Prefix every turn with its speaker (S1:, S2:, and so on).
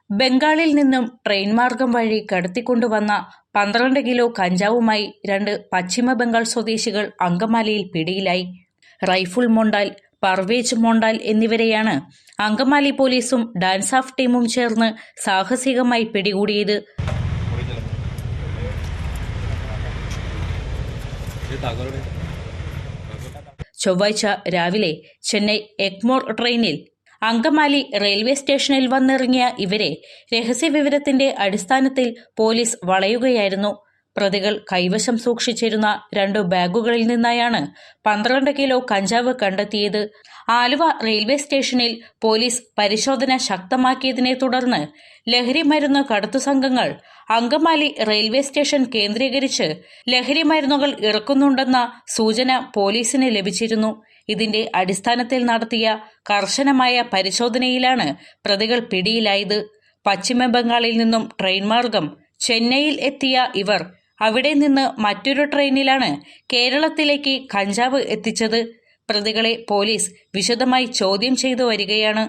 S1: ബംഗാളിൽ നിന്നും ട്രെയിൻ മാർഗം വഴി കടത്തിക്കൊണ്ടുവന്ന 12 കിലോ കഞ്ചാവുമായി 2 പശ്ചിമ ബംഗാൾ സ്വദേശികൾ അങ്കമാലിയിൽ പിടിയിലായി. റൈഫുൾ മോണ്ടാൽ, പർവേജ് മോണ്ടാൽ എന്നിവരെയാണ് അങ്കമാലി പോലീസും ഡാൻസ് ഓഫ് ടീമും ചേർന്ന് സാഹസികമായി പിടികൂടിയത്. ചൊവ്വാഴ്ച രാവിലെ ചെന്നൈ എഗ്മോർ ട്രെയിനിൽ അങ്കമാലി റെയിൽവേ സ്റ്റേഷനിൽ വന്നിറങ്ങിയ ഇവരെ രഹസ്യവിവരത്തിന്റെ അടിസ്ഥാനത്തിൽ പോലീസ് വളയുകയായിരുന്നു. പ്രതികൾ കൈവശം സൂക്ഷിച്ചിരുന്ന 2 ബാഗുകളിൽ നിന്നായാണ് 12 കിലോ കഞ്ചാവ് കണ്ടെത്തിയത്. ആലുവ റെയിൽവേ സ്റ്റേഷനിൽ പോലീസ് പരിശോധന ശക്തമാക്കിയതിനെ തുടർന്ന് ലഹരിമരുന്ന് കടത്തു സംഘങ്ങൾ അങ്കമാലി റെയിൽവേ സ്റ്റേഷൻ കേന്ദ്രീകരിച്ച് ലഹരിമരുന്നുകൾ ഇറക്കുന്നുണ്ടെന്ന സൂചന പോലീസിന് ലഭിച്ചിരുന്നു. ഇതിന്റെ അടിസ്ഥാനത്തിൽ നടത്തിയ കർശനമായ പരിശോധനയിലാണ് പ്രതികൾ പിടിയിലായത്. പശ്ചിമ ബംഗാളിൽ നിന്നും ട്രെയിൻ മാർഗം ചെന്നൈയിൽ എത്തിയ ഇവർ അവിടെ നിന്ന് മറ്റൊരു ട്രെയിനിലാണ് കേരളത്തിലേക്ക് കഞ്ചാവ് എത്തിച്ചത്. പ്രതികളെ പോലീസ് വിശദമായി ചോദ്യം ചെയ്തു വരികയാണ്.